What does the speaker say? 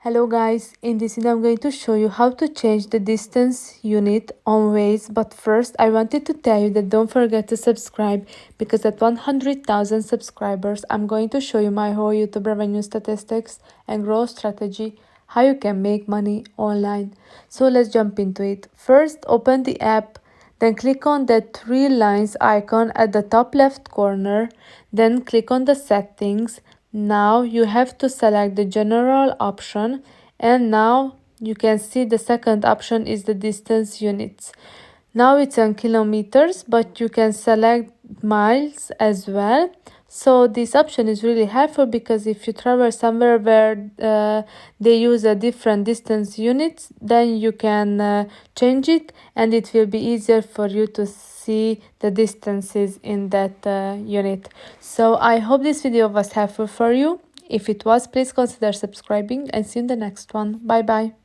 Hello guys, in this video I'm going to show you how to change the distance unit on Waze, but first I wanted to tell you that don't forget to subscribe, because at 100,000 subscribers I'm going to show you my whole YouTube revenue statistics and growth strategy, how you can make money online. So let's jump into it. First, open the app, then click on that three lines icon at the top left corner, then click on the settings. Now you have to select the general option, and now you can see the second option is the distance units. Now it's in kilometers, but you can select miles as well. So this option is really helpful, because if you travel somewhere where they use a different distance units, then you can change it, and it will be easier for you to see the distances in that unit. So I hope this video was helpful for you. If it was, please consider subscribing, and see you in the next one. Bye bye.